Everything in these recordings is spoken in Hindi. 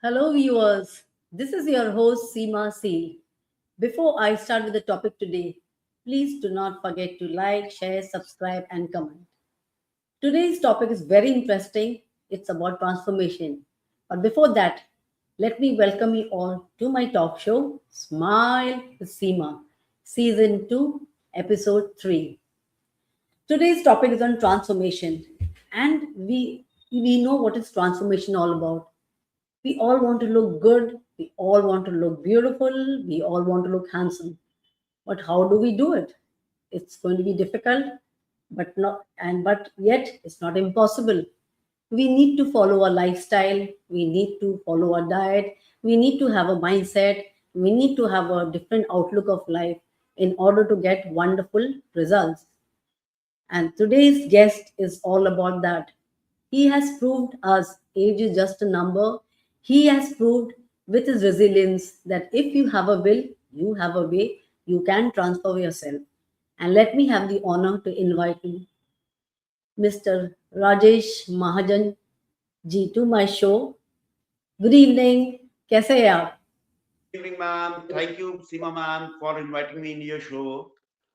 Hello, viewers. This is your host, Seema Seal. Before I start with the topic today, please do not forget to like, share, subscribe, and comment. Today's topic is very interesting. It's about transformation. But before that, let me welcome you all to my talk show, Smile with Seema, Season 2, Episode 3. Today's topic is on transformation, and we know what is transformation all about. We all want to look good, we all want to look beautiful, we all want to look handsome. But how do we do it? It's going to be difficult, but yet it's not impossible. We need to follow a lifestyle, we need to follow a diet, we need to have a mindset, we need to have a different outlook of life in order to get wonderful results. And today's guest is all about that. He has proved us age is just a number. He has proved with his resilience that if you have a will, you have a way, you can transform yourself. And let me have the honor to invite you, Mr. Rajesh Mahajan ji, to my show. Good evening. कैसे हैं आप? Good evening, ma'am. Thank you, Seema ma'am, for inviting me in your show.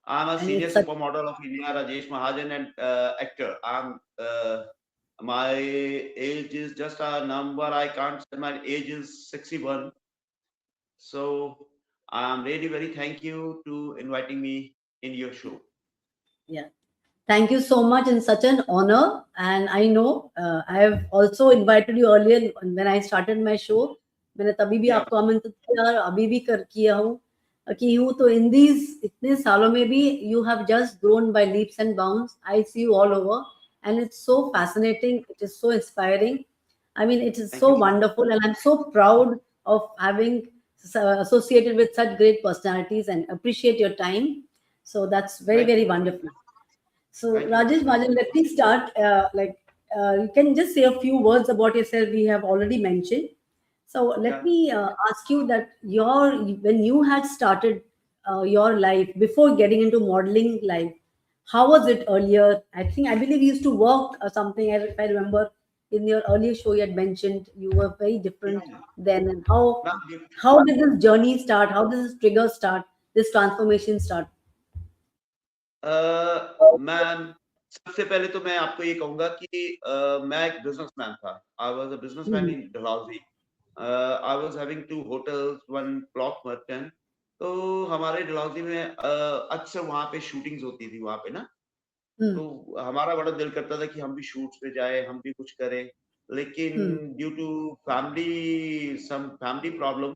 I'm a And senior it's such supermodel of India, Rajesh Mahajan, and actor. My age is just a number. I can't say my age is 61. So I'm really very thank you to inviting me in your show. yeah. Thank you so much, and such an honor. And I know I have also invited you earlier when I started my show. मैंने तभी भी Yeah, आपको आमंत्रित किया और अभी भी कर किया हूँ कि हूँ तो इन दीज इतने सालों में भी you have just grown by leaps and bounds. I see you all over, and it's so fascinating. It is so inspiring. I mean, it is thank so you, ma'am. wonderful, and I'm so proud of having associated with such great personalities and appreciate your time. So that's very, Thank you, very ma'am. wonderful. So, Thank you, ma'am. Rajesh Majan, let me start. You can just say a few words about yourself. We have already mentioned. So, let Yeah. me ask you that when you had started your life before getting into modeling life, how was it earlier? I believe you used to work or something. If I remember, in your earlier show, you had mentioned you were very Yeah, different yeah. then. And Ma'am, how did this journey start? How did this trigger start? This transformation start? Ma'am सबसे पहले तो मैं आपको ये कहूंगा कि मैं एक बिजनेसमैन था. I was a businessman Hmm. In Dalhousie. I was having two hotels, one cloth merchant. तो हमारे डलहौजी में अक्सर वहाँ पे शूटिंग्स होती थी वहाँ पे ना. Hmm. तो हमारा बड़ा दिल करता था कि हम भी शूट्स पे जाए, हम भी कुछ करें. लेकिन Hmm. Due to some family problem,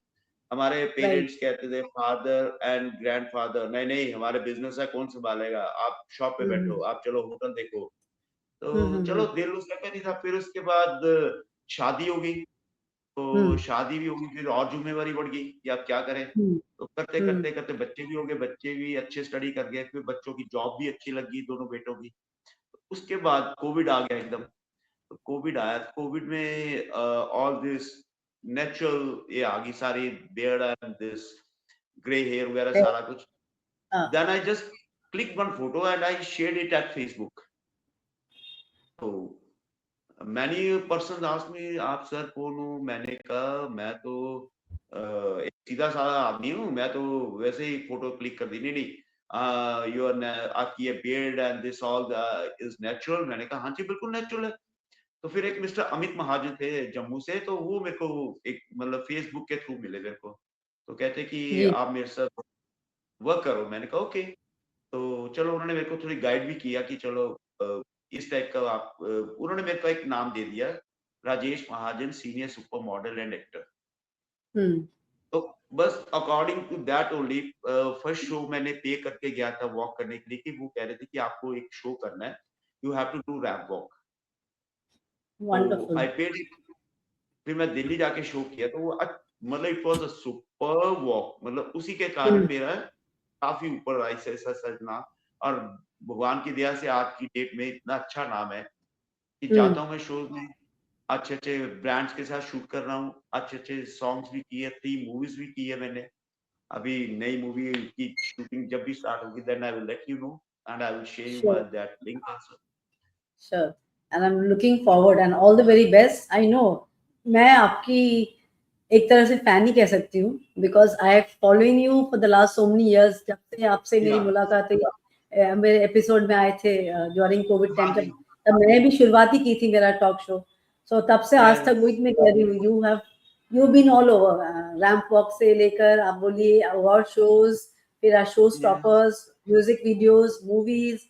हमारे Right. पेरेंट्स कहते थे, फादर एंड ग्रैंडफादर, नहीं नहीं हमारे बिजनेस है, कौन संभालेगा, आप शॉप पे बैठो, Mhm. आप चलो होटल देखो. तो चलो Mhm. दिल उसका नहीं था. फिर उसके बाद शादी हो गई. तो Mhm. शादी भी हो गई, फिर और जिम्मेवारी बढ़ गई कि आप क्या करें. Mhm. तो करते Mhm. करते करते बच्चे भी हो गए, बच्चे भी अच्छे स्टडी कर गए, फिर बच्चों की जॉब भी अच्छी लग गई दोनों बेटों की. उसके बाद कोविड आ गया एकदम. तो कोविड आया, कोविड में ऑल दिस नेचुरल ये आ गई सारी beard and this grey hair वगैरह Right. सारा कुछ. Ah. Then I just click one photo and I shared it at Facebook. तो मैनी पर्सन आस्क्ड मी, आप सर कौन हो. मैंने कहा मैं तो एक सीधा साधा आदमी हूँ, मैं तो वैसे ही फोटो क्लिक कर दी. नहीं नहीं, योर आपकी ये beard and this all is natural. मैंने कहा हाँ जी बिल्कुल नेचुरल है. तो फिर एक मिस्टर अमित महाजन थे जम्मू से, तो वो मेरे को एक मतलब फेसबुक के थ्रू मिले मेरे को. तो कहते कि जी. आप मेरे साथ वर्क करो. मैंने कहा ओके. तो चलो उन्होंने मेरे को थोड़ी गाइड भी किया कि चलो इस टाइप का आप उन्होंने मेरे को एक नाम दे दिया, Rajesh Mahajan senior super model and actor. Hmm. तो बस according to that only first show मैंने पे करके गया था वॉक करने के लिए, कि वो कह रहे थे कि आपको एक शो करना है, you have to do ramp walk. तो Wonderful. I paid. फिर मैं दिल्ली जाके शो किया, तो वो मतलब it was a super walk. मतलब उसी के कारण Hmm. मेरा काफी ऊपर आई सजना. और भगवान की दया से आज की डेट में इतना अच्छा नाम है कि Hmm. जाता हूँ मैं शोज में, अच्छे अच्छे ब्रांड्स के साथ शूट कर रहा हूँ, अच्छे अच्छे सॉन्ग्स भी किए, 3 मूवीज भी की है मैंने. अभी नई मूवी की शूटिंग जब भी स्टार्ट होगी, then I will let you know and I will share you my Sure. That link also. Sure. And I'm looking forward and all the very best. I know मैं आपकी एक तरह से फैन ही कह सकती हूँ, because I have following you for the last so many years. जब से आपसे मेरी या मुलाकात हुई, मेरे एपिसोड में आए थे ड्यूरिंग कोविड टाइम, हाँ जी, तब मैंने भी शुरुआत ही की थी मेरा टॉक शो। सो तब से आज तक वही मैं कह रही हूँ, you been all over, ramp walk से लेकर आप बोलिए अवार्ड शोज, फिर शो या stoppers, music videos, movies,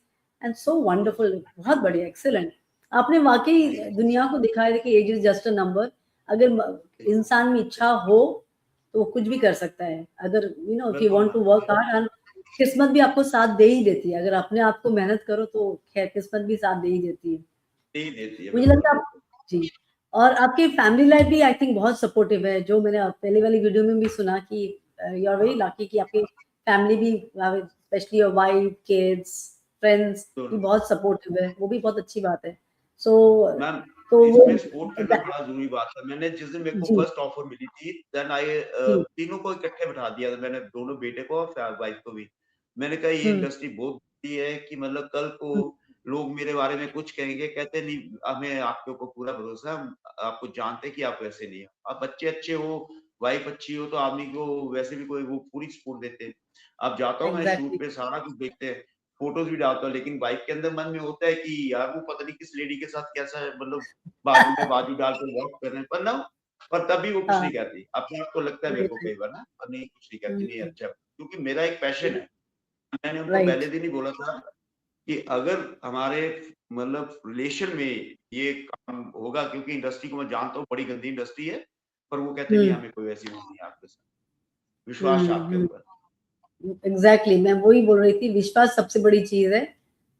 and so wonderful, बहुत बढ़िया, एक्सीलेंट। आपने वाकई दुनिया को दिखाया कि age is just a number. अगर इंसान में इच्छा हो तो वो कुछ भी कर सकता है। अगर इफ यू बिल्कुल want to ma'am, work hard, and किस्मत भी आपको साथ दे ही देती है। अगर अपने आप को मेहनत करो तो खैर किस्मत भी साथ दे ही देती है। यही देती है मुझे बिल्कुल। लगता है आप जी। और आपकी फैमिली लाइफ भी आई थिंक बहुत सपोर्टिव है, जो मैंने पहले वाली वीडियो में भी सुना कि यू आर वेरी हाँ, लकी कि आपकी फैमिली भी, specially your wife, kids, friends तो भी बहुत सपोर्टिव है, वो भी बहुत अच्छी बात है। सो मैम तो वो इसमें सपोर्ट करना बड़ा जरूरी बात है। मैंने जिस दिन मेरे को जी फर्स्ट ऑफर मिली थी, देन आई जी तीनों को इकट्ठे बिठा दिया था मैंने, दोनों बेटे को और वाइफ को भी। मैंने कहा ये हम्म इंडस्ट्री बहुत बड़ी है कि मतलब कल को हम्म, लोग मेरे बारे में कुछ कहेंगे, कहते नहीं हमें आपके ऊपर पूरा भरोसा है, हम आपको जानते हैं कि आप वैसे नहीं हो। आप बच्चे अच्छे हो, वाइफ अच्छी हो, तो आदमी को वैसे भी कोई वो पूरी सपोर्ट देते हैं। अब जाता हूँ मैं एग्जैक्टली। शूट पे, सारा कुछ देखते हैं, फोटोज भी डालता हूँ, लेकिन वाइफ के अंदर मन में होता है कि यार वो पता नहीं किस लेडी के साथ कैसा है, मतलब बाजू में बाजू डाल के वॉक कर रहे हैं, पर ना, पर तभी वो कुछ हाँ नहीं कहती। अपने आप को लगता है मेरे को कई बार ना, पर नहीं कुछ नहीं कहती, नहीं अच्छा, क्योंकि मेरा एक पैशन है। मैंने उनको राइट। पहले दिन ही बोला था कि अगर हमारे मतलब रिलेशन में ये काम होगा, क्योंकि इंडस्ट्री को मैं जानता हूँ बड़ी गंदी इंडस्ट्री है, पर वो कहते नहीं हम्म हमें कोई वैसी वो नहीं है आपके साथ, विश्वास है आपके हम्म। ऊपर। एग्जैक्टली, मैं वही बोल रही थी, विश्वास सबसे बड़ी चीज है।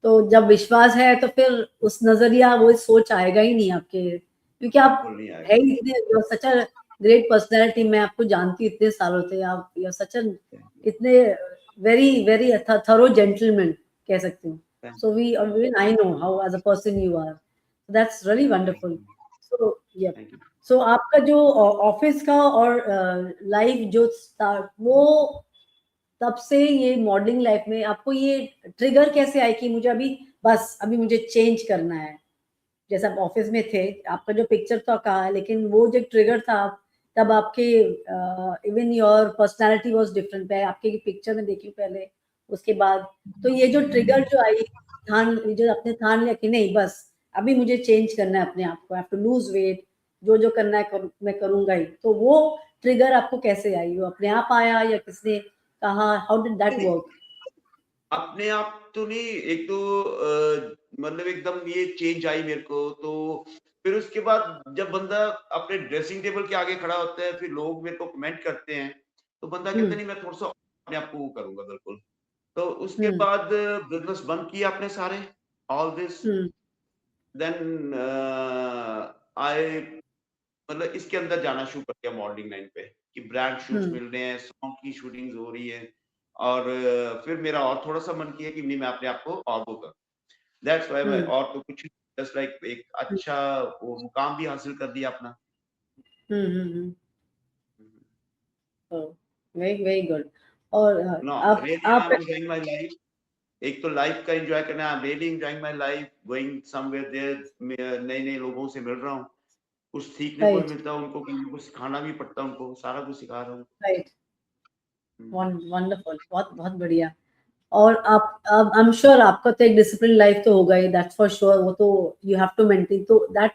तो जब विश्वास है तो फिर उस नजरिया, वो सोच आएगा ही नहीं आपके, क्योंकि आप बिल्कुल नहीं है आएगा। ही इतने सच अ ग्रेट पर्सनैलिटी। मैं आपको जानती हूँ इतने सालों से, आप यू सच इतने वेरी वेरी थरो जेंटलमैन कह सकती हूँ। Thank so we I know how age a person you are, that's really wonderful. You, so yeah, thank you. सो आपका जो ऑफिस का और लाइफ जो स्टार्ट, वो तब से ये मॉडलिंग लाइफ में आपको ये ट्रिगर कैसे आई कि मुझे अभी, बस अभी मुझे चेंज करना है? जैसे आप ऑफिस में थे, आपका जो पिक्चर तो कहा है, लेकिन वो जो ट्रिगर था, तब आपके even your personality was different. मैं आपके पिक्चर में देखी पहले, उसके बाद तो ये जो ट्रिगर जो आई, ठान जो आपने ठान लिया कि नहीं बस अभी मुझे चेंज करना है अपने आप को, I have to lose weight, जो जो करना है मैं करूंगा ही, तो वो ट्रिगर आपको कैसे आई? वो अपने आप आया या किसने कहा? हाउ डिड दैट नहीं, वर्क? अपने आप तो नहीं, एक तो मतलब एकदम ये चेंज आई मेरे को, तो फिर उसके बाद जब बंदा अपने ड्रेसिंग टेबल के आगे खड़ा होता है, फिर लोग मेरे को कमेंट करते हैं, तो बंदा कहता है हम्म नहीं मैं थोड़ा सा अपने आप को वो करूंगा बिल्कुल। तो उसके हम्म बाद बिजनेस बंद किया अपने सारे, all this, hmm then I मतलब इसके अंदर जाना शुरू कर दिया मॉडलिंग लाइन पे, कि ब्रांड शूट्स हम्म मिल रहे हैं, सॉन्ग की शूटिंग्स हो रही है, और फिर मेरा और थोड़ा सा मन किया कि नहीं मैं अपने आप को और वो करूं। दैट्स व्हाई मैं हम्म और तो कुछ, जस्ट लाइक एक अच्छा वो मुकाम भी हासिल कर दिया अपना। हम्म। Very very good. और नो रियली आप I am enjoying my life. एक तो लाइफ का एंजॉय करना, I am really enjoying my life, going somewhere there, नए नए लोगों से मिल रहा हूँ, कुछ सीखने को भी राइट मिलता है, उनको कुछ सिखाना भी पड़ता है, उनको सारा कुछ सिखा रहा हूँ। राइट, हम्म। वंडरफुल, बहुत बहुत बढ़िया। और आप, अब आई एम श्योर आपका तो एक डिसिप्लिन लाइफ तो होगा ही, दैट्स फॉर श्योर, वो तो यू हैव टू मेंटेन, तो दैट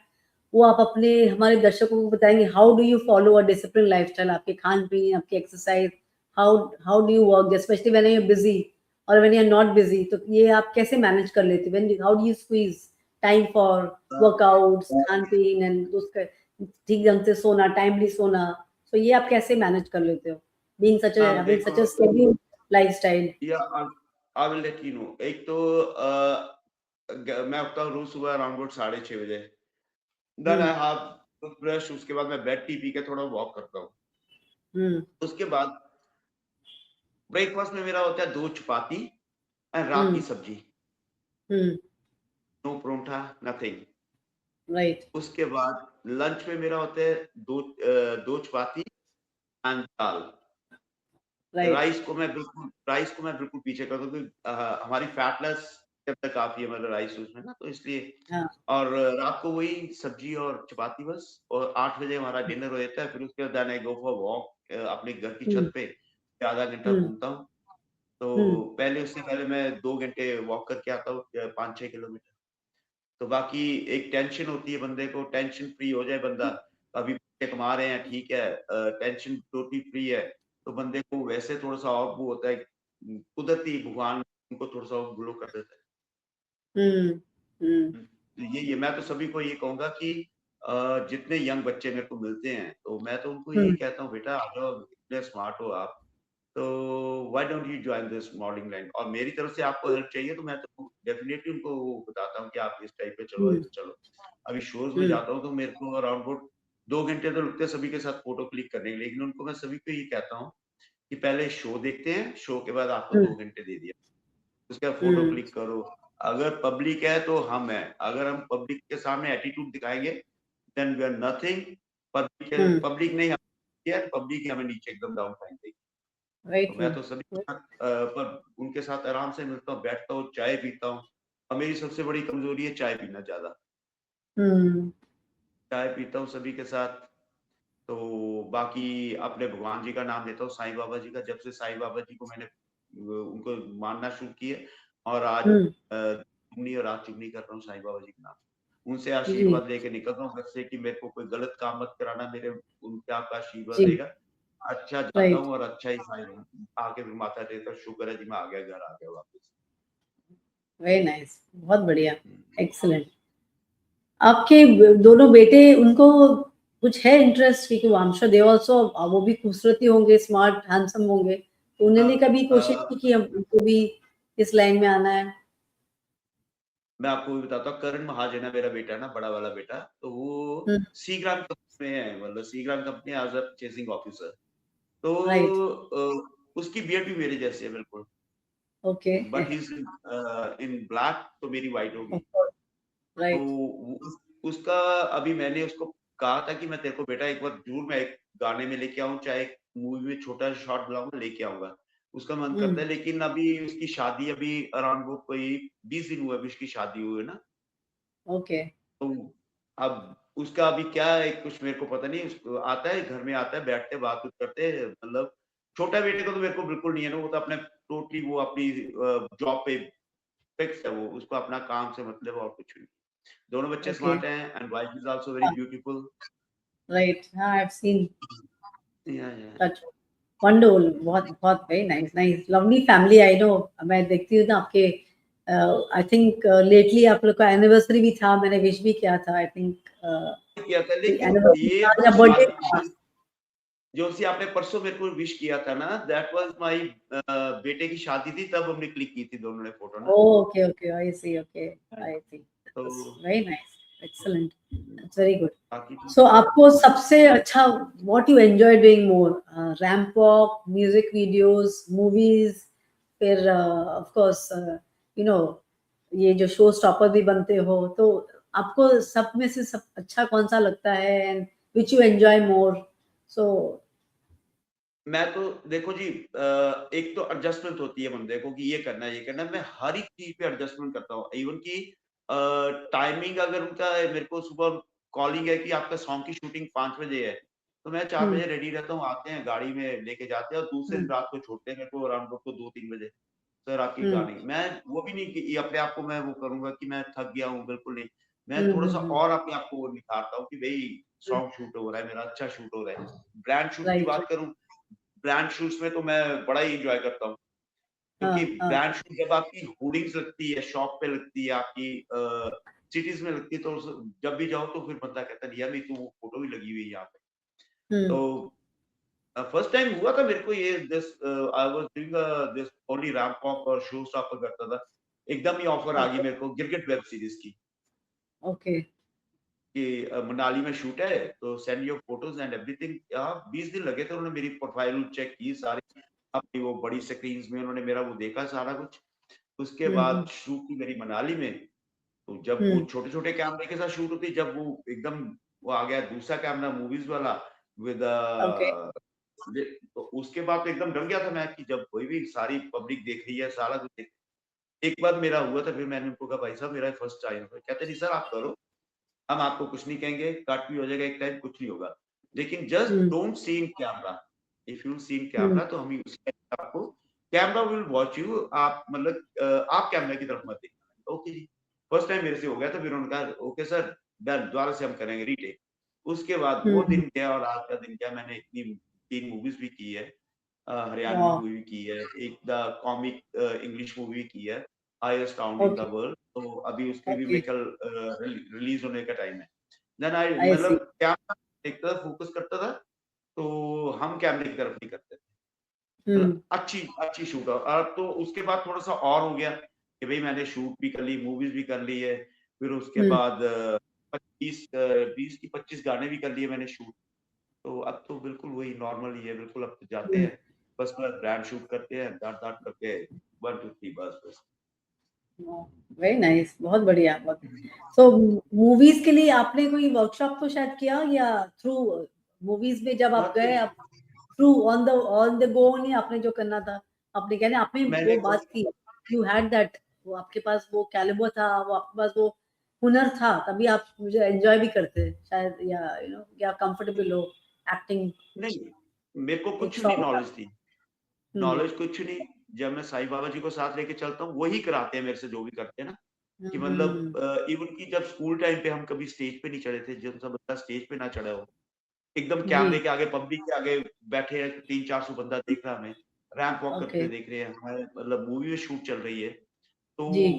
वो आप अपने हमारे दर्शकों को बताएंगे, how do you follow a discipline lifestyle? आपके खान पीन, आपकी exercise, how do you work, specially when you are busy और when you are not busy, तो ये आप कैसे मैनेज कर लेते हो? When how do you squeeze time for workouts, खान पीन, एंड उसका ठीक ढंग से सोना, टाइमली सोना, तो ये आप कैसे मैनेज कर लेते हो, बीइंग सच अ अब हैविंग देखो, सच अ steady lifestyle? Yeah I will let you know. एक तो मैं उठता हूँ रोज सुबह अराउंड 6:30 बजे, then hmm, I have toothbrush, उसके बाद मैं बेड टी पी के थोड़ा वॉक करता हूँ। हुँ, उसके बाद ब्रेकफास्ट में मेरा होता है 2 चपाती एंड रात की हुँ, सब्जी, हुँ, नो परोठा, नथिंग। राइट, उसके बाद लंच में मेरा होता है 2 चपाती एंड दाल। राइट, राइस को मैं बिल्कुल पीछे कर दूँ, क्योंकि हमारी फैटलेस जब तक काफी है मतलब राइस उसमें ना, तो इसलिए। हाँ। और रात को वही सब्जी और चपाती बस, और 8 बजे हमारा डिनर हो जाता है। फिर उसके बाद आई गो फॉर वॉक अपने घर की हम्म। छत पे, आधा घंटा हम्म। घूमता हूँ। तो हम्म। पहले, उससे पहले मैं 2 घंटे वॉक करके आता हूँ, 5-6 किलोमीटर। तो बाकी एक टेंशन होती है बंदे को, टेंशन फ्री हो जाए बंदा। अभी पैसे कमा रहे हैं, ठीक है, टेंशन टोटली फ्री है, तो बंदे को वैसे थोड़ा सा और वो होता है, कुदरती भगवान उनको थोड़ा सा और ग्लो कर देता है। हम्म। हम्म। ये मैं तो सभी को ये कहूंगा कि जितने यंग बच्चे मेरे को मिलते हैं, तो मैं तो उनको यही हम्म। कहता हूँ, बेटा आ जाओ, इतने स्मार्ट हो आप, तो why don't you join this modelling line. और मेरी तरफ से आपको हेल्प चाहिए तो मैं तो डेफिनेटली उनको वो बताता हूँ कि आप इस टाइप पे चलो, हम्म। ऐसे चलो। अभी शोज में हम्म। जाता हूँ तो मेरे को अराउंड अबाउट 2 घंटे तो लगते हैं सभी के साथ फोटो क्लिक करने के लिए, लेकिन उनको मैं सभी को ये कहता हूँ कि पहले शो देखते हैं, शो के बाद आपको हम्म। 2 घंटे दे दिया, उसके बाद फोटो हम्म। क्लिक करो। अगर पब्लिक है तो हम हैं, अगर हम पब्लिक के सामने एटीट्यूड दिखाएंगे, then we are nothing. Hmm. Public नहीं हमें, पब्लिक ही हमें नीचे एकदम डाउन फेंक देगी। वेरी तो ट्रू। मैं तो सभी के साथ पर उनके साथ आराम से मिलता हूँ, बैठता हूँ, चाय पीता हूँ। और मेरी सबसे बड़ी कमजोरी है चाय पीना ज्यादा। हम्म। चाय पीता हूँ सभी के साथ। तो बाकी अपने भगवान जी का नाम लेता हूँ, साईं बाबा जी का। जब से साईं बाबा जी को मैंने उनको मानना शुरू किए, और आज हम्म। चुगनी और आज चुगनी कर रहा हूँ साईं बाबा जी के नाम। उनसे जी। आशीर्वाद लेके निकल रहा हूँ घर से कि मेरे को कोई गलत काम मत कराना, मेरे उनके आपका आशीर्वाद जी। रहेगा। अच्छा जाता राइट। हूँ और अच्छा ही आके फिर माता देता, शुक्र है जी मैं आ गया, घर आ गया वापस। वेरी नाइस, बहुत बढ़िया। हम्म। एक्सीलेंट। आपके दोनों बेटे, उनको कुछ है इंटरेस्ट कि वामशा दे ऑल्सो, वो भी खूबसूरत ही होंगे, स्मार्ट हैंडसम होंगे, तो उन्होंने कभी कोशिश की कि हम उनको भी इस लाइन में आना है? मैं आपको भी बताता हूँ, करण महाजन है मेरा बेटा ना, बड़ा वाला बेटा, तो वो हम्म। सीग्राम कंपनी में है, मतलब Seagram company as a chasing officer. तो राइट। उसकी बियर्ड भी मेरे जैसी है बिल्कुल, okay. But he is in black, तो मेरी व्हाइट होगी। तो राइट। उसका अभी मैंने उसको कहा था कि मैं तेरे को बेटा एक बार जरूर मैं एक गाने में लेके आऊं, चाहे एक मूवी में छोटा शॉट बनाऊंगा, लेके आऊंगा। उसका मन करता हम्म। है, लेकिन अभी उसकी शादी अभी अराउंड वो कोई 20 दिन हुआ अभी उसकी शादी हुई है ना। ओके। तो अब उसका अभी क्या है कुछ मेरे को पता नहीं, उसको आता है घर में, आता है, बैठते बात करते हैं, मतलब छोटा बेटे को तो मेरे को बिल्कुल नहीं है ना, वो तो अपने टोटली वो अपनी जॉब पे फिक्स है, वो उसको अपना काम से मतलब और कुछ नहीं। दोनों बच्चे ओके। स्मार्ट हैं, and wife is also very beautiful. Right. हाँ, आई हैव सीन या सच। वंडरफुल। बहुत बहुत very nice, nice, lovely family. I know, मैं देखती हूँ ना आपके, आई थिंक लेटली आप लोग का एनिवर्सरी भी था, मैंने विश भी किया था, आई थिंक किया था, लेकिन एनिवर्सरी ये था जो या बर्थडे था। शादी जो सी आपने परसों मेरे को विश किया था ना, दैट वाज माय बेटे की शादी थी, तब हमने क्लिक की थी दोनों ने फोटो ना। ओके, ओके, आई सी, ओके, आई सी। तो very nice, excellent, it's very good. बाकी सो आपको सबसे अच्छा, what you enjoy doing more, ramp walk, music videos, movies, फिर ऑफ कोर्स यू नो ये जो शो स्टॉपर भी बनते हो, तो आपको सब में से सब अच्छा कौन सा लगता है, and which you enjoy more? So मैं तो देखो जी, एक तो एडजस्टमेंट होती है बंदे को कि ये करना है, ये करना है। मैं हर एक चीज पे एडजस्टमेंट करता हूँ, इवन की टाइमिंग अगर उनका मेरे को सुबह कॉलिंग है कि आपका सॉन्ग की शूटिंग 5 बजे है, तो मैं 4 बजे रेडी रहता हूँ, आते हैं गाड़ी में लेके जाते हैं, और दूसरे दिन रात को छोड़ते हैं मेरे को अराउंड को 2-3 बजे। सर आपकी गानी, मैं वो भी नहीं कि अपने आप को मैं वो करूंगा कि मैं थक गया हूँ, बिल्कुल नहीं। मैं थोड़ा सा और अपने आप को वो निखारता हूँ कि भाई सॉन्ग शूट हो रहा है मेरा, अच्छा शूट हो रहा है। ब्रांड शूट की राइट। बात करूं, ब्रांड शूट्स में तो मैं बड़ा ही एंजॉय करता हूँ, हाँ, क्योंकि हाँ। ब्रांड शूट जब आपकी होर्डिंग्स लगती है, शॉप पे लगती है, आपकी सिटीज में लगती है, तो जब भी जाओ तो फिर बंदा कहता है यार मेरी तो वो फोटो भी लगी हुई है यहाँ पे। हम्म। तो फर्स्ट टाइम हुआ था मेरे को ये, this I was doing this only ramp walk और शो स्टॉपर करता था, एकदम ही ऑफर आ गई ओके। मेरे को गिरगिट वेब सीरीज की ओके। कि मनाली में शूट है, तो send your photos and everything. 20 दिन लगे थे, उन्होंने मेरी प्रोफाइल चेक की सारी, अपनी वो बड़ी स्क्रीन में उन्होंने मेरा वो देखा सारा कुछ। उसके बाद शूट की मेरी मनाली में। तो जब वो हम्म। छोटे छोटे कैमरे के साथ शूट होती, जब वो एकदम वो आ गया दूसरा कैमरा मूवीज वाला विद, ओके। तो उसके बाद तो एकदम डर गया था मैं कि जब कोई भी सारी पब्लिक देख रही है सारा कुछ देख, एक बार मेरा हुआ था, फिर मैंने उनको कहा भाई साहब मेरा फर्स्ट टाइम है। कहते नहीं सर आप करो, हम आपको कुछ नहीं कहेंगे, कट भी हो जाएगा एक टाइम, कुछ नहीं होगा, लेकिन just hmm don't see in camera. If you see in hmm camera तो हम उस time आपको, कैमरा विल वॉच यू, आप मतलब आप कैमरा की तरफ मत देखना। ओके जी। फर्स्ट टाइम मेरे से हो गया था, फिर उन्होंने कहा ओके सर डन, दोबारा से हम करेंगे रीटेक। उसके बाद वो हम्म। दिन गया और आज का दिन गया। मैंने इतनी 3 मूवीज भी की है, हरियाणवी वाह। मूवी की है, एक द कॉमिक इंग्लिश मूवी की है, highest town in the okay world, तो अभी उसके भी ओके। मेरे ख्याल रिलीज होने का टाइम है। देन आई आई सी। मतलब कैमरा देखता था, फोकस करता था, तो हम कैमरे की तरफ नहीं करते थे। हम्म मतलब अच्छी अच्छी शूट। और अब तो उसके बाद थोड़ा सा और हो गया कि भाई मैंने शूट भी कर ली, मूवीज भी कर ली है, फिर उसके हम्म। बाद 20 की 25 गाने भी कर लिए मैंने शूट। तो अब तो बिल्कुल वही नॉर्मल ही है, बिल्कुल अब तो जाते हम्म। हैं बस ब्रांड शूट करते हैं, डाट डाट करके 1 2 3 बस बस। वेरी नाइस, बहुत बढ़िया। बहुत सो मूवीज के लिए आपने कोई वर्कशॉप तो शायद किया, या थ्रू मूवीज में जब आप गए, बाकी आप थ्रू ऑन द गो नहीं, आपने जो करना था आपने, कहने आपने वो मैंने बात की, यू हैड दैट, वो आपके पास वो कैलिबर था, वो आपके पास वो हुनर था, तभी आप मुझे एंजॉय भी करते शायद, या या कंफर्टेबल हो एक्टिंग, नहीं, मेरे को एक कुछ नहीं शौक था। नॉलेज थी, हम्म नॉलेज कुछ नहीं। जब मैं साईं बाबा जी को साथ लेके चलता हूँ, वही कराते हैं मेरे से जो भी करते हैं ना, कि हम्म। मतलब इवन की जब स्कूल टाइम पे हम कभी स्टेज पे नहीं चढ़े थे, जब सब बंदा स्टेज पे ना चढ़ा हो, एकदम जी। कैमरे के आगे पब्लिक के आगे बैठे हैं, 300-400 बंदा देख रहा है हमें, रैंप वॉक करते ओके। हुए देख रहे हैं हमारे, मतलब मूवी में शूट चल रही है, तो जी।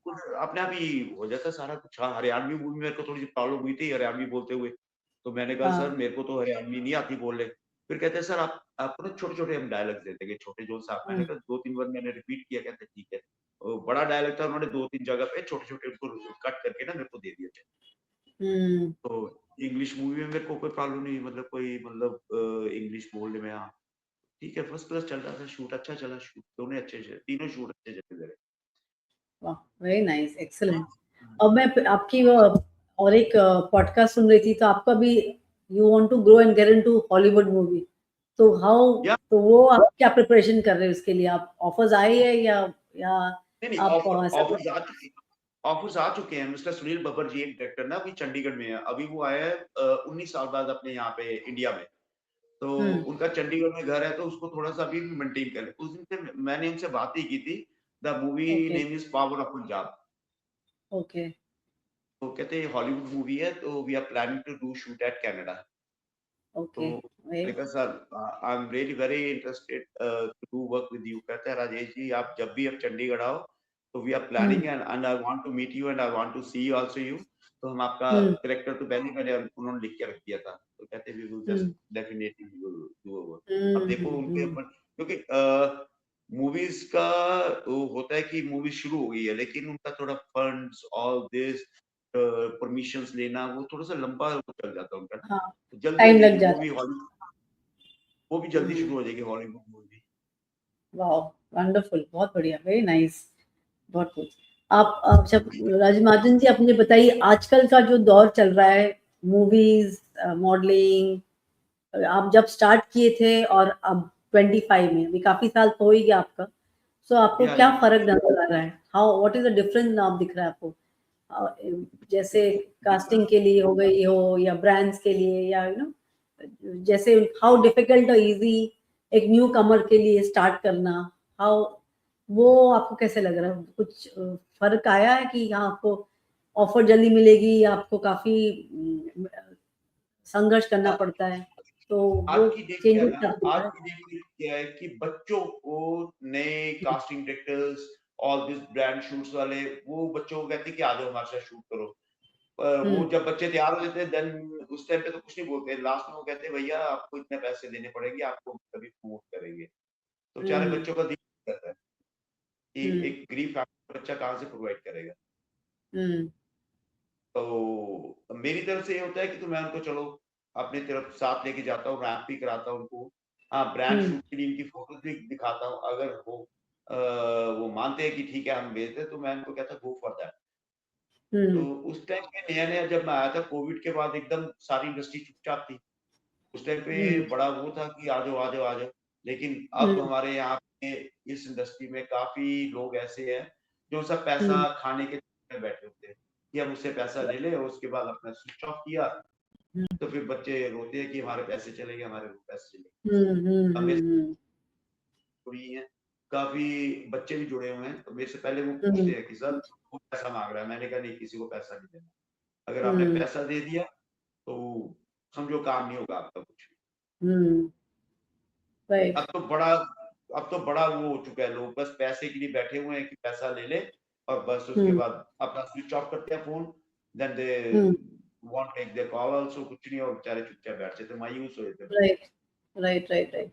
कुछ अपने आप ही हो जाता है सारा कुछ। हाँ, हरियाणवी मूवी में मेरे को थोड़ी सी प्रॉब्लम हुई थी हरियाणवी बोलते हुए, तो मैंने कहा सर हाँ। मेरे को तो हरियाणवी नहीं आती बोलने। फिर कहते हैं सर आप आपको ना छोटे-छोटे हम डायलॉग्स देते हैं, छोटे जो सा, मैंने हम्म कहा 2-3 बार मैंने रिपीट किया, कहते ठीक है। बड़ा डायलॉग था, उन्होंने 2-3 जगह पे छोटे-छोटे उनको कट करके ना मेरे को दे दिए थे। हम्म। तो इंग्लिश मूवी में मेरे को कोई प्रॉब्लम नहीं, मतलब कोई मतलब इंग्लिश बोलने में, हाँ, ठीक है, फर्स्ट क्लास चल रहा था, शूट अच्छा चला, शूट दोनों अच्छे चले, तीनों शूट अच्छे चले मेरे। वाह, वेरी नाइस, एक्सीलेंट। अब मैं आपकी वो और एक पॉडकास्ट सुन रही थी, तो आपका भी you want to grow and get into Hollywood movie, तो हाउ, या तो वो आप क्या प्रिपरेशन कर रहे हो उसके लिए, आप ऑफर्स आए हैं, या नहीं, नहीं, आप ऑफर ऐसा कुछ। ऑफर्स आ चुके, ऑफर्स आ चुके हैं। मिस्टर सुनील बब्बर जी एक डायरेक्टर ना, अभी चंडीगढ़ में है, अभी वो आया है 19 साल बाद अपने यहाँ पे इंडिया में। तो हम्म। उनका चंडीगढ़ में घर है, तो उसको थोड़ा सा अभी भी मेंटेन करें। उस दिन से मैंने उनसे बात ही की थी। The movie okay name is power of Punjab. Okay तो कहते हैं हॉलीवुड मूवी है, तो we are planning to do shoot at Canada. तो ओके। वे। मैंने कहा sir I am really very interested to do work with you. कहते हैं राजेश जी आप जब भी आप चंडीगढ़ आओ, तो we are hmm planning and I want to meet you and I want to see also you. तो हम आपका हम्म कैरेक्टर तो पहले मैंने उन्होंने लिख के रख दिया था। तो कहते we will just hmm definitely we will do a work. अब हम्म देखो उनके हम्म ऊपर, क्योंकि मूवीज का वो होता है कि मूवी शुरू हो गई है, लेकिन उनका थोड़ा फंड्स ऑल दिस परमिशंस लेना वो थोड़ा सा लंबा चल जाता है उनका ना। हाँ, तो जल्दी टाइम जल्दी लग वो जाता भी है। वो भी जल्दी शुरू हो जाएगी हॉलीवुड मूवी। वाह, वंडरफुल, बहुत बढ़िया, वेरी नाइस। बहुत कुछ। आप अच्छा, राजमार्जन जी, आप मुझे बताइए, आजकल का जो दौर चल रहा है, मूवीज, मॉडलिंग, आप जब स्टार्ट किए थे और अब 25 में, अभी काफी साल तो हो ही गया आपका, सो आपको क्या या फर्क नजर आ रहा है, how, what is the difference now दिख रहा है आपको, जैसे कास्टिंग के लिए हो गई हो, या ब्रांड्स के लिए, या जैसे हाउ डिफिकल्ट और इजी एक न्यू कमर के लिए स्टार्ट करना, हाउ, वो आपको कैसे लग रहा है, कुछ फर्क आया है कि यहाँ आपको ऑफर जल्दी मिलेगी, या आपको काफी संघर्ष करना पड़ता है, तो आज वो की डेट क्या है चेंजेस ना, आप दिख आज रहा है। की डेट में क्या है कि बच्चों को नए कास्टिंग डायरेक्टर्स और दिस ब्रांड शूट्स वाले, वो बच्चों को कहते हैं कि आ जाओ हमारे साथ शूट करो। वो हम्म जब बच्चे तैयार हो जाते हैं देन उस टाइम पे तो कुछ नहीं बोलते, लास्ट में वो कहते हैं भैया आपको इतने पैसे देने पड़ेंगे, आपको कभी प्रमोट करेंगे। तो बेचारे हम्म बच्चों का दिल करता है कि हम्म एक गरीब फैमिली का बच्चा कहाँ से प्रोवाइड करेगा। हम्म तो मेरी तरफ से ये होता है कि तो मैं उनको चलो अपनी तरफ साथ लेके जाता हूँ, रैंप भी कराता हूँ उनको। हाँ, ब्रांड हम्म शूट के लिए इनकी फोटोज भी दिखाता हूँ, अगर वो मानते हैं कि ठीक है हम भेजते हैं, तो मैं उनको कहता गो फॉर दैट। तो हम्म उस टाइम पे नया-नया जब मैं आया था कोविड के बाद एकदम सारी इंडस्ट्री चुपचाप थी। उस टाइम पे हम्म बड़ा वो था कि आ जाओ, आ जाओ, आ जाओ। लेकिन अब हम्म हमारे यहाँ पे इस इंडस्ट्री में काफ़ी लोग ऐसे हैं जो सब पैसा खाने के में बैठे होते हैं कि हम उससे पैसा ले ले और उसके बाद अपना स्विच ऑफ किया, तो फिर बच्चे रोते हैं कि हमारे पैसे चले गए, हमारे पैसे चले गए। अब मेरे जुड़ी हैं, काफी बच्चे भी जुड़े हुए हैं, तो मेरे से पहले वो पूछते हैं कि सर वो पैसा मांग रहा है। मैंने कहा नहीं, किसी को पैसा नहीं देना। अगर आपने पैसा दे दिया तो समझो काम नहीं होगा आपका कुछ। राइट। अब तो बड़ा वो हो चुका है, लोग बस पैसे के लिए बैठे हुए हैं कि पैसा ले ले, और बस उसके बाद अपना स्विच ऑफ करते हैं phone, then they won't take their call also, कुछ नहीं, और बेचारे चुपचाप बैठ जाते, मायूस हो जाते हैं। Right right right right.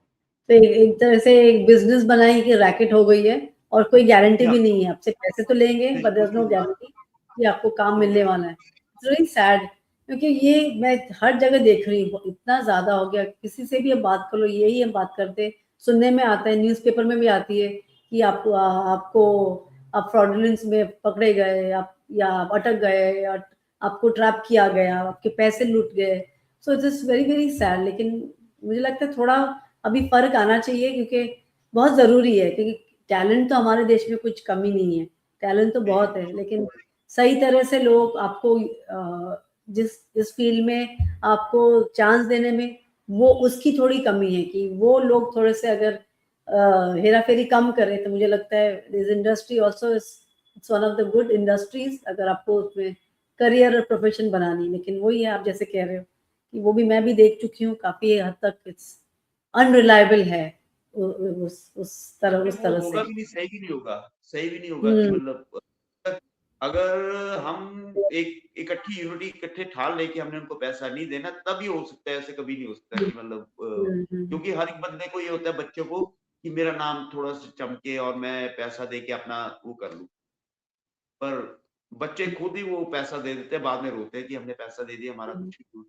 तो एक तरह से एक बिजनेस बनाई कि रैकेट हो गई है, और कोई गारंटी भी नहीं है, आपसे पैसे तो लेंगे but there is no guarantee कि आपको काम मिलने वाला है। इट्स वेरी सैड, क्योंकि ये मैं हर जगह देख रही हूँ, इतना ज्यादा हो गया। किसी से भी अब बात कर लो, यही हम बात करते, सुनने में आता है, न्यूज़पेपर में भी आती है कि आपको आप फ्रॉडुलेंस में पकड़े गए, आप या आप अटक गए, या आपको ट्रैप किया गया, आपके पैसे लूट गए। So it is very very sad. लेकिन मुझे लगता है थोड़ा अभी फर्क आना चाहिए, क्योंकि बहुत जरूरी है, क्योंकि टैलेंट तो हमारे देश में कुछ कमी नहीं है, टैलेंट तो बहुत है, लेकिन सही तरह से लोग आपको जिस फील्ड में आपको चांस देने में, वो उसकी थोड़ी कमी है कि वो लोग थोड़े से अगर हेरा फेरी कम करें, तो मुझे लगता है this industry also it's one of the good industries अगर आपको उसमें करियर और प्रोफेशन बनानी। लेकिन वही है, आप जैसे कह रहे हो कि वो भी मैं भी देख चुकी हूँ, काफी हद तक इट्स अनरिलायबल है उस तरह वो से। होगा भी नहीं, सही भी नहीं होगा, सही भी नहीं होगा कि मतलब अगर हम एक इकट्ठी यूनिटी इकट्ठे ठान लेके हमने उनको पैसा नहीं देना, तभी हो सकता है, ऐसे कभी नहीं हो सकता कि मतलब क्योंकि हर एक बंदे को ये होता है, बच्चों को, कि मेरा नाम थोड़ा सा चमके और मैं पैसा दे के अपना वो कर लूं, पर बच्चे खुद ही वो पैसा दे देते हैं, बाद में रोते हैं कि हमने पैसा दे दिया, हमारा कुछ नहीं हुआ।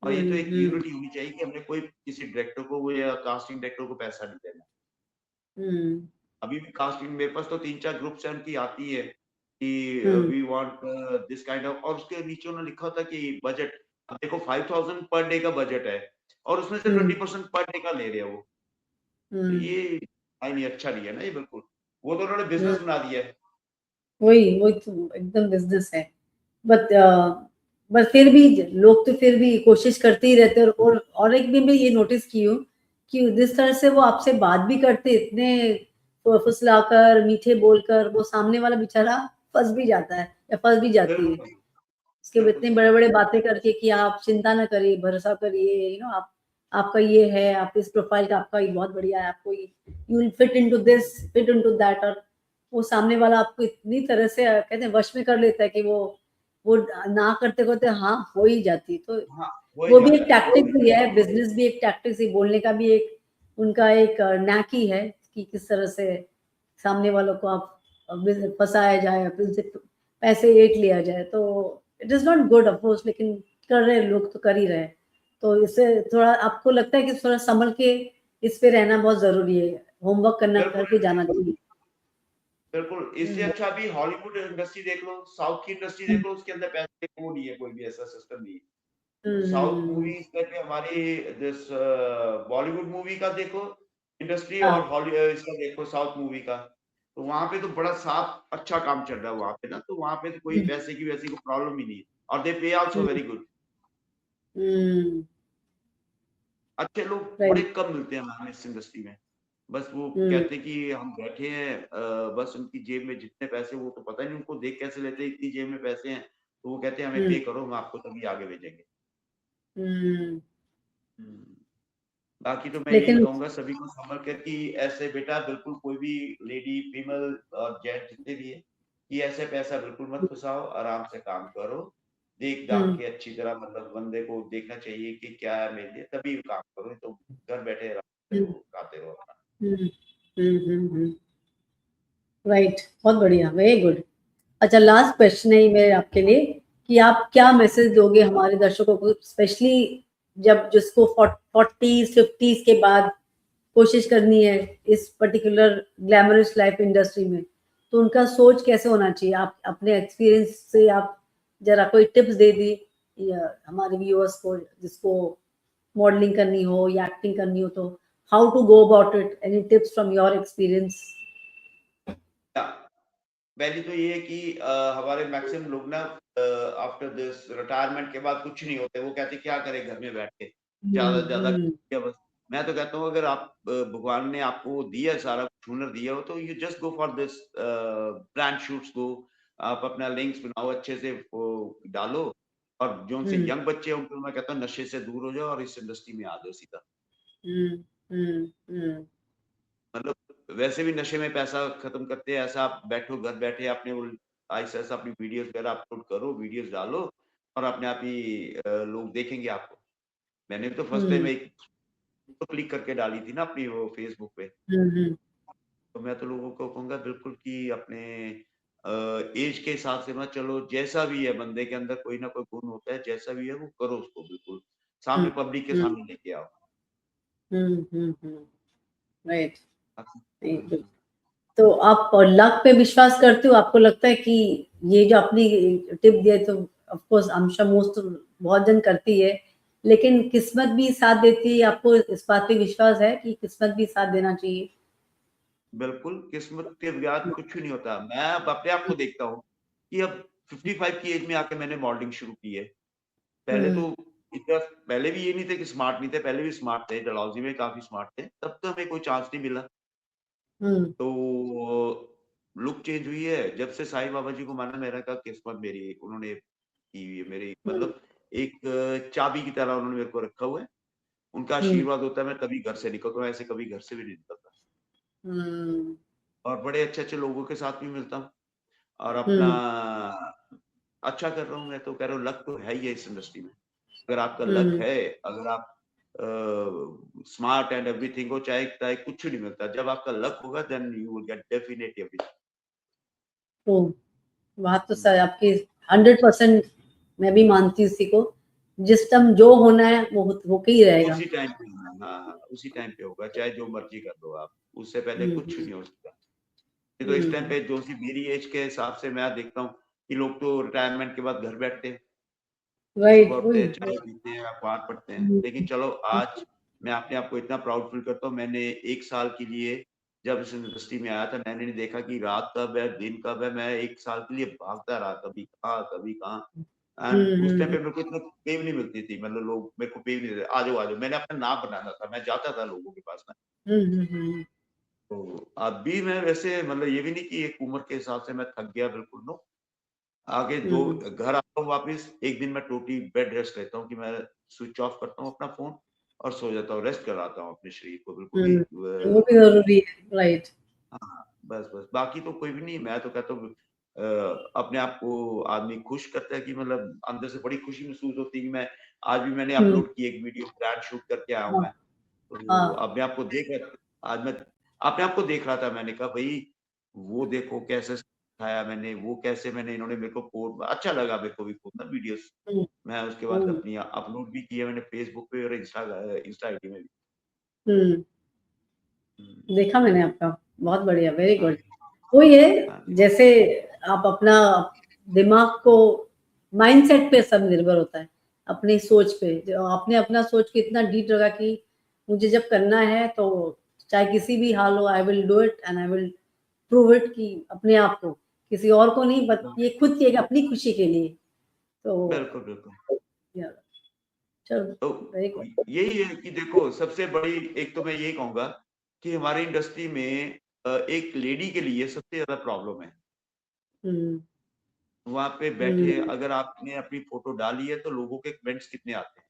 और ये तो एक यूनिटी होनी चाहिए कि हमने कोई किसी डायरेक्टर को वो या कास्टिंग डायरेक्टर को पैसा नहीं देना। अभी भी कास्टिंग मेरे पास तो 3-4 ग्रुप्स हैं, उनकी आती है कि we want this kind of, और उसके नीचे उन्होंने लिखा होता है कि बजट, अब देखो 5000 पर डे का बजट है और उसमें से 20% पर डे का ले रहे हैं वो, तो ये आई नहीं, अच्छा नहीं है ना ये, बिल्कुल वो तो उन्होंने बिजनेस बना दिया है। वही तो एकदम बिजनेस है। बट बट फिर भी लोग तो फिर भी कोशिश करते ही रहते हैं। और एक भी मैं ये नोटिस की हूँ कि जिस तरह से वो आपसे बात भी करते, इतने फुसलाकर मीठे बोलकर, वो सामने वाला बेचारा फंस भी जाता है या फंस भी जाती है। उसके इतने बड़े बड़े बातें करके कि आप चिंता ना करिए, भरोसा करिए, यू नो, आप आपका ये है, आप इस प्रोफाइल का, आपका ये बहुत बढ़िया है, आपको you will fit into this, fit into that. और वो सामने वाला आपको इतनी तरह से कहते हैं वश में कर लेता है कि वो ना करते करते हाँ हो ही जाती। तो वो भी एक टैक्टिक भी है, बिजनेस भी एक टैक्टिक ही, बोलने का भी एक उनका एक नैक ही है कि किस तरह से सामने वालों को आप फंसाया जाए, फिर उनसे पैसे ऐंठ लिया जाए। तो it is not good of course, लेकिन कर रहे लोग तो कर ही रहे। तो इससे थोड़ा आपको लगता है कि थोड़ा संभल के इस पे रहना बहुत जरूरी है, होमवर्क करना करके जाना चाहिए। बिल्कुल, इससे अच्छा अभी हॉलीवुड इंडस्ट्री देख लो, साउथ की इंडस्ट्री देख लो, उसके अंदर पैसे वो नहीं है, कोई भी ऐसा सिस्टम नहीं है। साउथ मूवीज पे हमारी दिस बॉलीवुड मूवी का देखो इंडस्ट्री, और हॉलीवुड इसका देखो साउथ मूवी का, तो वहां पे तो बड़ा साफ अच्छा काम चल रहा है वहां पे ना, तो वहां पे तो कोई पैसे की वैसी कोई प्रॉब्लम ही नहीं है, और दे पे आल्सो वेरी गुड। अच्छे लोग बड़े कम मिलते हैं हमें इस इंडस्ट्री में, बस वो कहते हैं कि हम बैठे हैं, बस उनकी जेब में जितने पैसे, वो तो पता नहीं उनको देख कैसे लेते हैं, इतनी जेब में पैसे हैं, तो वो कहते हैं हमें पे करो, हम आपको तभी आगे भेजेंगे। बाकी तो मैं यही लेकिन कहूंगा सभी को संभल कर कि ऐसे बेटा बिल्कुल कोई भी लेडी, फीमेल और जेंट जितने भी है, कि ऐसे पैसा बिल्कुल मत फंसाओ, आराम से काम करो, देख दाख के अच्छी तरह, मतलब बंदे को देखना चाहिए कि क्या है मेरे लिए, तभी काम करो, तो घर बैठे आराम से वो खाते रहो अपना। राइट, बहुत बढ़िया, वेरी गुड। अच्छा, लास्ट क्वेश्चन है मेरे आपके लिए कि आप क्या मैसेज दोगे हमारे दर्शकों को, स्पेशली जब जिसको 40s 50s के बाद कोशिश करनी है इस पर्टिकुलर ग्लैमरस लाइफ इंडस्ट्री में, तो उनका सोच कैसे होना चाहिए? आप अपने एक्सपीरियंस से आप जरा कोई टिप्स दे दी हमारे व्यूअर्स को, जिसको मॉडलिंग करनी हो या एक्टिंग करनी हो, तो how to go about it, any tips from your experience? पहली तो ये है कि हमारे मैक्सिमम लोग ना आफ्टर दिस रिटायरमेंट के बाद कुछ नहीं होते, वो कहते क्या करें घर में बैठ के, ज्यादा से ज्यादा हम्म क्या बस। मैं तो कहता हूँ अगर आप भगवान ने आपको दिया सारा कुछ हुनर दिया हो तो you just go for this brand shoots go, आप अपना लिंक्स बनाओ अच्छे से वो डालो, और जो उनसे हम्म यंग बच्चे हैं उनको मैं कहता हूँ नशे से दूर हो जाओ और इस इंडस्ट्री में आ जाओ सीधा। हम्म हम्म हम्म मतलब वैसे भी नशे में पैसा खत्म करते हैं, ऐसा आप बैठो घर बैठे अपने वो ऐसा ऐसा अपनी वीडियोस वगैरह अपलोड करो, वीडियोस डालो और अपने आप ही लोग देखेंगे आपको। मैंने भी तो फर्स्ट टाइम हम्म एक तो क्लिक करके डाली थी ना अपनी वो फेसबुक पे। हम्म तो मैं तो लोगों को कहूंगा बिल्कुल कि अपने एज के हिसाब से मत चलो, जैसा भी है बंदे के अंदर कोई ना कोई गुण होता है, जैसा भी है वो करो उसको बिल्कुल सामने हम्म पब्लिक के हम्म सामने लेके आओ। राइट। हम्म, तो आप लक पे विश्वास करते हो? आपको लगता है कि ये जो अपनी टिप दिए तो of course I am sure most बहुत जन करती है, लेकिन किस्मत भी साथ देती है? आपको इस बात पे विश्वास है कि किस्मत भी साथ देना चाहिए? बिल्कुल किस्मत के बगैर कुछ भी नहीं होता। मैं अब अपने आप को देखता हूँ कि अब 55 की एज में आके मैंने मॉडलिंग शुरू की है। पहले हम्म तो इतना, पहले भी ये नहीं थे कि स्मार्ट नहीं थे, पहले भी स्मार्ट थे, डलहौजी में काफी स्मार्ट थे, तब तो हमें कोई चांस नहीं मिला। हम्म तो लुक चेंज हुई है जब से साईं बाबा जी को माना, मेरा का किस्मत मेरी उन्होंने की हुई है मेरी, हम्म मतलब एक चाबी की तरह उन्होंने मेरे को रखा हुआ है। उनका हम्म आशीर्वाद होता है मैं तभी घर से निकलता हूँ, ऐसे कभी घर से भी नहीं निकलता। हम्म और बड़े अच्छे अच्छे लोगों के साथ भी मिलता हूँ और अपना हम्म अच्छा कर रहा हूँ। मैं तो कह रहा हूँ लक तो है ही है इस इंडस्ट्री में। अगर आपका लक हम्म है, अगर आप स्मार्ट एंड एवरीथिंग हो, चाहे चाहे कुछ नहीं मिलता, जब आपका लक होगा then you will get definitely everything. तो बात तो सर आपकी 100% मैं भी मानती हूँ इसी को। जिस टाइम जो होना है वो होके ही रहेगा। उसी टाइम पे होना, हाँ हाँ उसी टाइम पे होगा, चाहे जो मर्जी कर दो आप, उससे पहले कुछ हम्म नहीं हो सकता। ये तो इस टाइम हम्म पे जो सी मेरी एज के हिसाब से मैं देखता हूँ कि लोग तो रिटायरमेंट के बाद घर बैठते हैं, सुबह राइट उठते वही। हैं, चाय पीते हैं, अखबार पढ़ते हैं। हम्म लेकिन चलो आज मैं अपने आप को इतना प्राउड फील करता हूँ, मैंने 1 साल के लिए जब इस इंडस्ट्री में आया था मैंने नहीं देखा कि रात कब है दिन कब है, मैं 1 साल के लिए भागता रहा, कभी कहाँ। एंड उस टाइम हम्म पे मेरे को इतना पे भी नहीं मिलती थी, मतलब लोग मेरे को पे भी नहीं देते, आ जाओ आ जाओ, मैंने अपना नाम बनाना था, मैं जाता था लोगों के पास ना। हम्म तो अभी मैं वैसे मतलब ये भी नहीं कि एक उम्र के हिसाब से मैं थक गया, बिल्कुल नो। आगे दो हम्म घर आता हूँ वापिस, एक दिन मैं टोटली बेड रेस्ट लेता हूँ कि मैं स्विच ऑफ करता हूँ अपना फोन और सो जाता हूँ, रेस्ट कराता हूँ अपने शरीर को बिल्कुल ही वो भी जरूरी है। राइट। हाँ बस बस बाकी तो कोई भी नहीं। मैं तो कहता हूँ अपने आप को आदमी खुश करता है कि मतलब अंदर से बड़ी खुशी महसूस होती है कि मैं आज भी मैंने हम्म अपलोड की एक वीडियो, ब्रांड शूट करके आया हूँ हाँ मैं। तो हाँ अपने आप को देख, आज मैं अपने आप को देख रहा था, मैंने कहा भाई वो देखो कैसे दिखाया मैंने, वो कैसे मैंने, इन्होंने मेरे को पोस्ट, अच्छा लगा मेरे को भी खुद ना वीडियोस। हम्म मैं उसके बाद हम्म अपनी अपलोड भी किया मैंने फेसबुक पे और इंस्टा आईडी में भी। हम्म हम्म, देखा मैंने आपका। बहुत बढ़िया, वेरी हाँ गुड। वही है, हाँ जी जैसे आप अपना दिमाग को, माइंडसेट पे सब निर्भर होता है, अपनी सोच पे। जो आपने अपना सोच के इतना डीप रखा कि मुझे जब करना है तो चाहे किसी भी हाल हो, I will do it and I will prove it, कि अपने आप को, किसी और को नहीं, बट ये खुद की एक अपनी खुशी के लिए। तो बिल्कुल बिल्कुल। यार, चलो, तो वेरी गुड। यही है कि देखो सबसे बड़ी, एक तो मैं यही कहूंगा कि हमारी इंडस्ट्री में एक लेडी के लिए सबसे ज्यादा प्रॉब्लम है। हम्म वहां पे बैठे हम्म अगर आपने अपनी फोटो डाली है तो लोगों के कमेंट्स कितने आते हैं,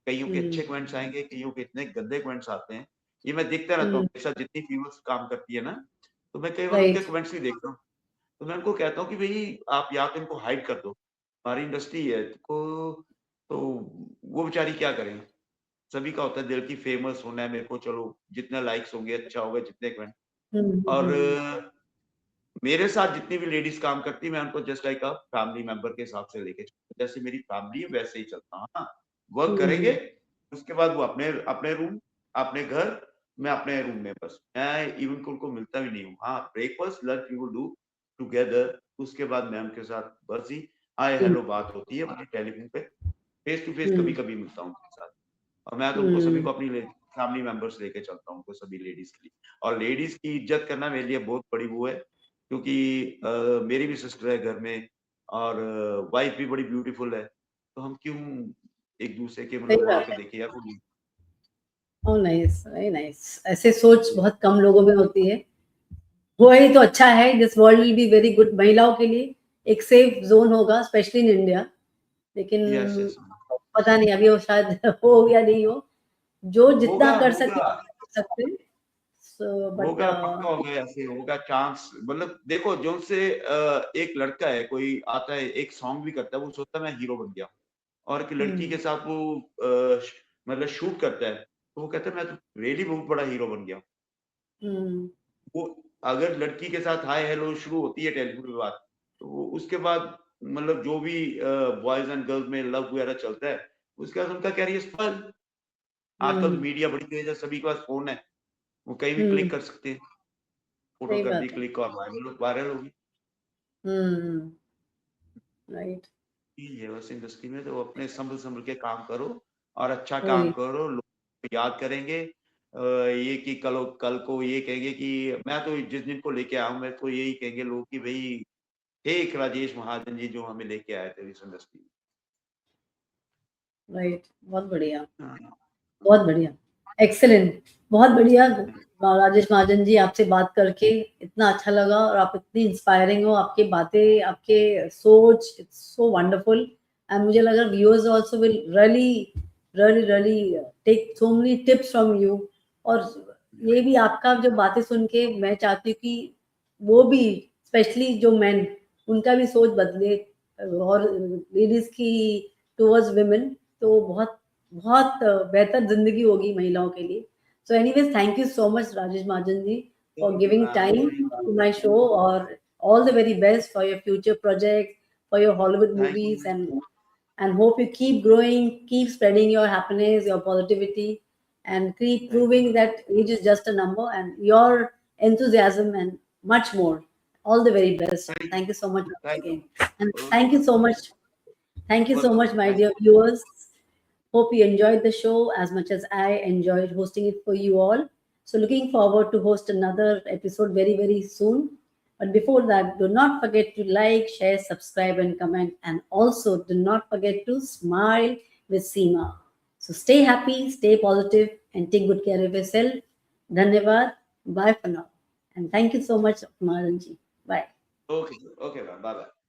कईयों के हम्म अच्छे कमेंट्स आएंगे, कईयों के इतने गंदे कमेंट्स आते हैं। ये मैं देखता रहता हूँ, मेरे साथ जितनी फीमेल्स काम करती है ना, तो मैं कई बार उनके राइट। कमेंट्स भी देखता हूँ। तो मैं उनको कहता हूँ कि भाई आप या तो इनको हाइड कर दो, हमारी इंडस्ट्री है को, तो वो बेचारी क्या करें। सभी का होता है दिल की फेमस होना है, मेरे को चलो जितने लाइक्स होंगे अच्छा होगा, जितने कमेंट। और हम्म मेरे साथ जितनी भी लेडीज काम करती है मैं उनको just like a family member के हिसाब से लेके चलता हूं। जैसे मेरी फैमिली है वैसे ही चलता हूँ। हाँ वर्क करेंगे, हम्म उसके बाद वो अपने अपने रूम, अपने घर, मैं अपने रूम में, बस मैं इवन को उनको मिलता भी नहीं हूँ। हाँ breakfast lunch we will do together, उसके बाद मैं उनके साथ बस ही हाय हम्म हेलो बात होती है हमारी टेलीफोन पे, फेस टू फेस कभी हम्म कभी मिलता हूँ उनके साथ। और मैं तो उनको सभी हम्म को अपनी फैमिली मेंबर्स लेके चलता हूँ उनको, सभी लेडीज के लिए। और लेडीज की इज्जत करना मेरे लिए बहुत बड़ी वो है क्योंकि मेरी भी सिस्टर है घर में और वाइफ भी बड़ी ब्यूटीफुल है, तो हम क्यों एक दूसरे के सही मतलब वहां बात पे है। देखे या कोई ओह नाइस, वेरी नाइस। ऐसे सोच बहुत कम लोगों में होती है। वो ही तो अच्छा है, this world will be very good, महिलाओं के लिए एक सेफ जोन होगा, स्पेशली इन इंडिया। लेकिन यस यस पता नहीं अभी वो शायद हो या नहीं हो। जो जितना होगा कर होगा सकते हैं। सो बट होगा पक्का होगा, ऐसे होगा चांस। मतलब देखो जो से एक लड़का है कोई आता है एक सॉन्ग भी करता है, वो सोचता है मैं हीरो बन गया, और एक लड़की के साथ वो मतलब शूट करता है तो वो कहता है मैं तो रियली बहुत बड़ा हीरो बन गया। वो अगर लड़की के साथ हाय हेलो शुरू होती है टेलीफोन पे बात, तो वो उसके बाद मतलब जो भी बॉयज एंड गर्ल्स में लव वगैरह चलता है, उसके बाद उनका कैरियर स्पॉइल। आजकल मीडिया बड़ी तेज है, सभी के पास फोन है, वो कहीं भी क्लिक कर सकते हैं, फोटो सही कर दी बात है। क्लिक और वायरल होगी। राइट। ये बस इंडस्ट्री में तो अपने संभल संभल के काम करो और अच्छा काम वही। करो, लोग याद करेंगे। ये कि कल कल को ये कहेंगे कि मैं तो जिस दिन को लेके आऊं मैं तो यही कहेंगे लोग कि भाई हे एक राजेश महाजन जी जो हमें लेके आए थे इस इंडस्ट्री राइट, बहुत बढ़िया। में। हाँ, बहुत बढ़िया। एक्सेलेंट। बहुत बढ़िया। राजेश महाजन जी, आपसे बात करके इतना अच्छा लगा, और आप इतनी इंस्पायरिंग हो, आपकी बातें, आपके सोच, इट्स सो वंडरफुल। एंड मुझे लगा viewers also will really really really take so many tips from you. और ये भी आपका जो बातें सुन के मैं चाहती हूँ कि वो भी, स्पेशली जो मेन, उनका भी सोच बदले, और लेडीज की टुवर्ड्स विमेन, तो बहुत बहुत बेहतर जिंदगी होगी महिलाओं के लिए। So anyways, thank you so much Rajesh Mahajan ji for thank you giving ma'am, time to my show, और all the very best for your future projects, for your Hollywood thank movies, you. and hope you keep growing, keep spreading your happiness, your positivity, and keep thank proving that age is just a number, and your enthusiasm and much more. All the very best. Thank you so much once thank again, and you. thank you so much. Thank you so welcome, much, my thank dear viewers. Hope you enjoyed the show as much as I enjoyed hosting it for you all. So, looking forward to host another episode very, very soon. But before that, do not forget to like, share, subscribe, and comment. And also, do not forget to smile with Seema. So, stay happy, stay positive, and take good care of yourself. Dhanyavad. Bye for now. And thank you so much, Maranji. Bye. Okay okay ma'am, bye bye.